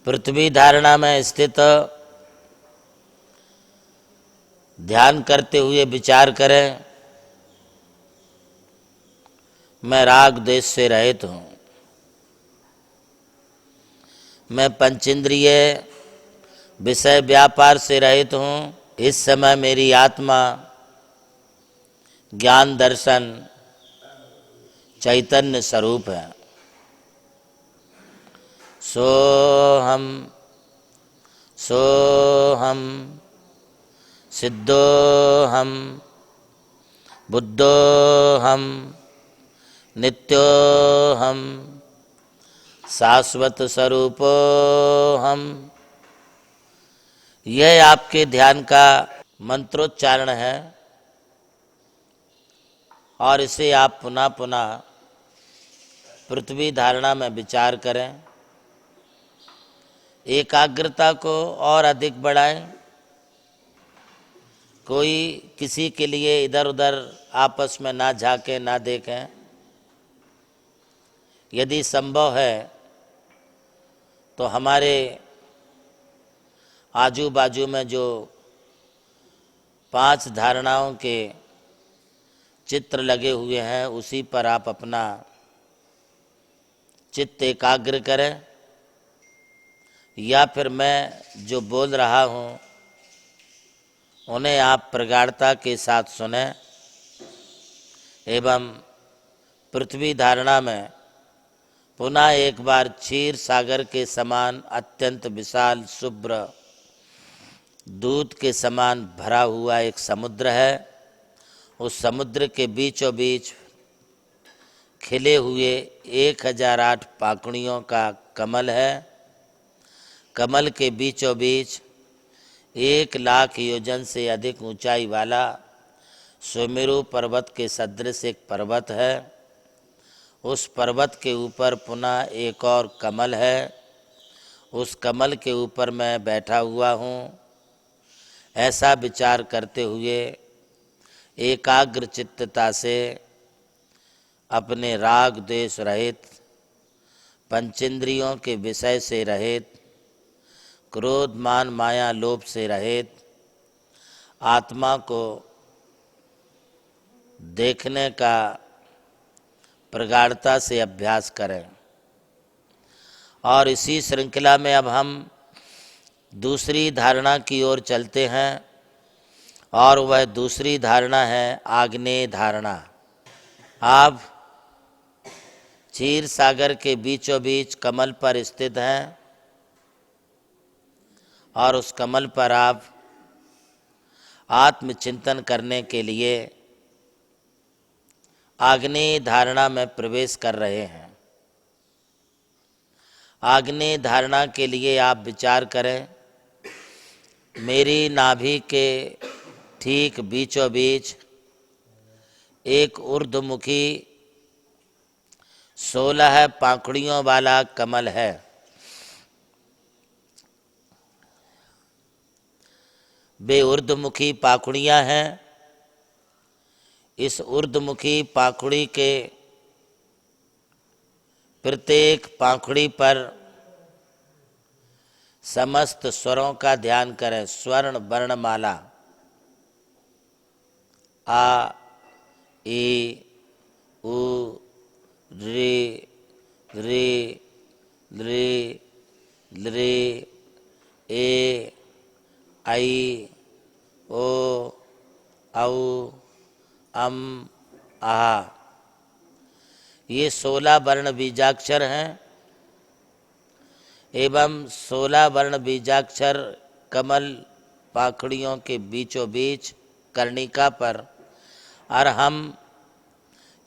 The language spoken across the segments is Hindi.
पृथ्वी धारणा में स्थित ध्यान करते हुए विचार करें, मैं राग द्वेष से रहित हूँ, मैं पंचेंद्रिय विषय व्यापार से रहित हूँ। इस समय मेरी आत्मा ज्ञान दर्शन चैतन्य स्वरूप है। सोहम सोहम सिद्धोहम बुद्धोहम नित्योहम शाश्वत स्वरूपोहम। यह आपके ध्यान का मंत्रोच्चारण है और इसे आप पुनः पुनः पृथ्वी धारणा में विचार करें। एकाग्रता को और अधिक बढ़ाएं। कोई किसी के लिए इधर उधर आपस में ना झांके, ना देखें। यदि संभव है तो हमारे आजू बाजू में जो 5 धारणाओं के चित्र लगे हुए हैं उसी पर आप अपना चित्त एकाग्र करें, या फिर मैं जो बोल रहा हूँ उन्हें आप प्रगाढ़ता के साथ सुने एवं पृथ्वी धारणा में पुनः एक बार क्षीर सागर के समान अत्यंत विशाल शुभ्र दूध के समान भरा हुआ एक समुद्र है। उस समुद्र के बीचों बीच खिले हुए 1008 पाखुड़ियों का कमल है। कमल के बीचों बीच 1,00,000 योजन से अधिक ऊंचाई वाला सुमेरु पर्वत के सदृश एक पर्वत है। उस पर्वत के ऊपर पुनः एक और कमल है। उस कमल के ऊपर मैं बैठा हुआ हूँ। ऐसा विचार करते हुए एकाग्र चित्तता से अपने राग द्वेष रहित, पंचेंद्रियों के विषय से रहित, क्रोध मान माया लोभ से रहित आत्मा को देखने का प्रगाढ़ता से अभ्यास करें। और इसी श्रृंखला में अब हम दूसरी धारणा की ओर चलते हैं और वह दूसरी धारणा है आग्नेय धारणा। आप क्षीर सागर के बीचों बीच कमल पर स्थित हैं और उस कमल पर आप आत्मचिंतन करने के लिए आग्नेय धारणा में प्रवेश कर रहे हैं। आग्नेय धारणा के लिए आप विचार करें, मेरी नाभि के ठीक बीचों बीच एक ऊर्ध्वमुखी 16 पाखुड़ियों वाला कमल है। वे ऊर्ध्वमुखी पाखुड़ियाँ हैं। इस ऊर्ध्वमुखी पाखुड़ी के प्रत्येक पाखुड़ी पर समस्त स्वरों का ध्यान करें। स्वर्ण वर्णमाला आ, ई, उ, रे, रे, रे, रे, ए, आई, ओ, औ, अम, आ। ये 16 वर्ण बीजाक्षर हैं एवं 16 वर्ण बीजाक्षर कमल पाखुड़ियों के बीचों बीच कर्णिका पर और हम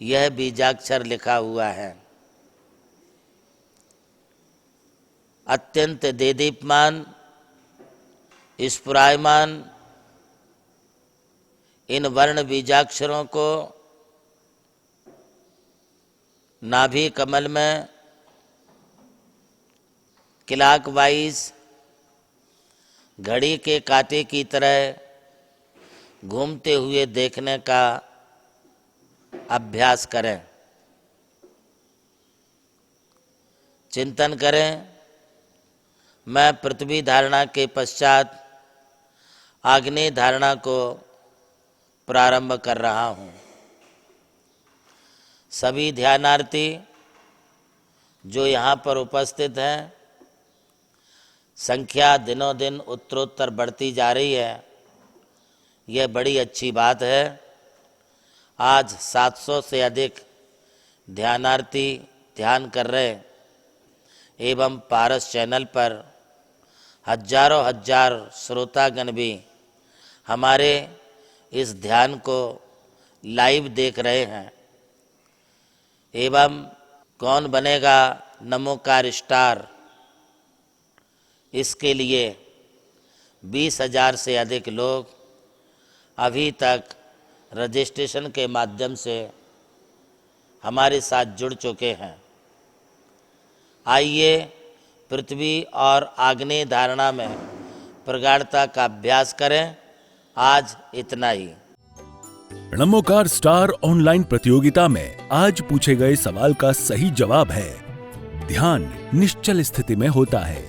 यह बीजाक्षर लिखा हुआ है। अत्यंत देदीप्यमान स्फुरायमान इन वर्ण बीजाक्षरों को नाभि कमल में क्लॉकवाइज घड़ी के कांटे की तरह घूमते हुए देखने का अभ्यास करें। चिंतन करें, मैं पृथ्वी धारणा के पश्चात आग्नेय धारणा को प्रारंभ कर रहा हूँ। सभी ध्यानार्थी जो यहाँ पर उपस्थित हैं, संख्या दिनों दिन उत्तरोत्तर बढ़ती जा रही है। यह बड़ी अच्छी बात है। आज 700 से अधिक ध्यानार्थी ध्यान कर रहे एवं पारस चैनल पर हजारों हजार श्रोतागण भी हमारे इस ध्यान को लाइव देख रहे हैं। एवं कौन बनेगा नमोकार स्टार, इसके लिए 20,000 से अधिक लोग अभी तक रजिस्ट्रेशन के माध्यम से हमारे साथ जुड़ चुके हैं। आइए पृथ्वी और आग्नेय धारणा में प्रगाढ़ता का अभ्यास करें। आज इतना ही। नमोकार स्टार ऑनलाइन प्रतियोगिता में आज पूछे गए सवाल का सही जवाब है ध्यान निश्चल स्थिति में होता है।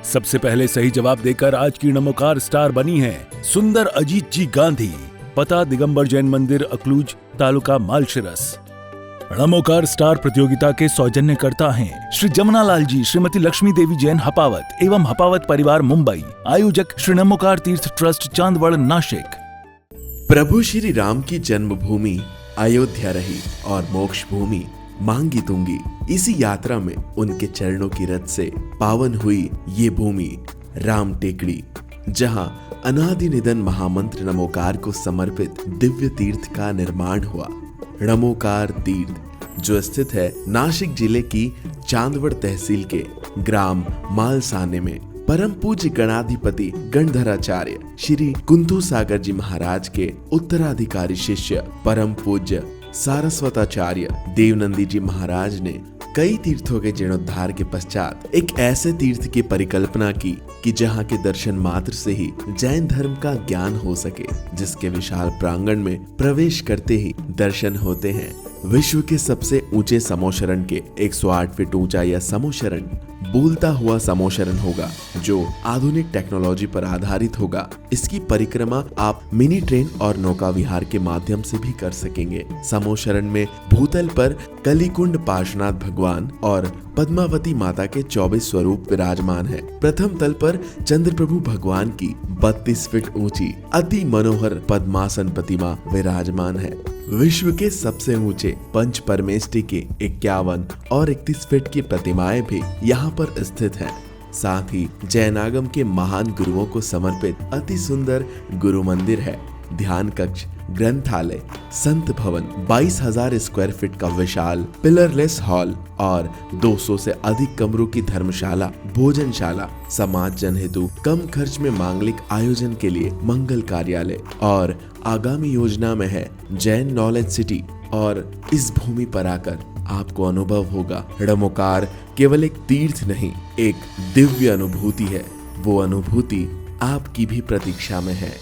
सबसे पहले सही जवाब देकर आज की नमोकार स्टार बनी है सुंदर अजीत जी गांधी। पता दिगंबर जैन मंदिर, अकलूज, तालुका मालशिरस। नमोकार स्टार प्रतियोगिता के सौजन्यकर्ता हैं श्री जमुनालाल जी, श्रीमती लक्ष्मी देवी जैन हपावत एवं हपावत परिवार मुंबई। आयोजक श्री नमोकार तीर्थ ट्रस्ट चांदवड़ नासिक। प्रभु श्री राम की जन्मभूमि अयोध्या रही और मोक्ष भूमि मांगी तुंगी। इसी यात्रा में उनके चरणों की रथ से पावन हुई ये भूमि राम टेकड़ी, जहां अनादि निधन महामंत्र नमोकार को समर्पित दिव्य तीर्थ का निर्माण हुआ। नमोकार तीर्थ जो स्थित है नासिक जिले की चांदवड़ तहसील के ग्राम मालसाने में, परम पूज्य गणाधिपति गणधराचार्य श्री कुंतु सागर जी महाराज के उत्तराधिकारी शिष्य परम पूज्य सारस्वताचार्य देवनंदी जी महाराज ने कई तीर्थों के जीर्णोद्धार के पश्चात एक ऐसे तीर्थ की परिकल्पना की कि जहाँ के दर्शन मात्र से ही जैन धर्म का ज्ञान हो सके, जिसके विशाल प्रांगण में प्रवेश करते ही दर्शन होते हैं विश्व के सबसे ऊंचे समोशरण के 108 फीट ऊंचा यह समोशरण बोलता हुआ समोशरण होगा, जो आधुनिक टेक्नोलॉजी पर आधारित होगा। इसकी परिक्रमा आप मिनी ट्रेन और नौका विहार के माध्यम से भी कर सकेंगे। समोशरण में भूतल पर कलिकुंड पार्श्वनाथ भगवान और पद्मावती माता के 24 स्वरूप विराजमान है। प्रथम तल पर चंद्रप्रभु भगवान की 32 फीट ऊंची अति मनोहर पद्मासन प्रतिमा विराजमान है। विश्व के सबसे ऊंचे पंच परमेष्टि के 51 और 31 फीट की प्रतिमाएं भी यहाँ पर स्थित हैं। साथ ही जैनागम के महान गुरुओं को समर्पित अति सुंदर गुरु मंदिर है। ध्यान कक्ष, ग्रंथालय, संत भवन, 22,000 स्क्वायर फीट का विशाल पिलरलेस हॉल और 200 से अधिक कमरों की धर्मशाला, भोजनशाला, समाज जन हेतु कम खर्च में मांगलिक आयोजन के लिए मंगल कार्यालय और आगामी योजना में है जैन नॉलेज सिटी। और इस भूमि पर आकर आपको अनुभव होगा नमोकार केवल एक तीर्थ नहीं, एक दिव्य अनुभूति है। वो अनुभूति आपकी भी प्रतीक्षा में है।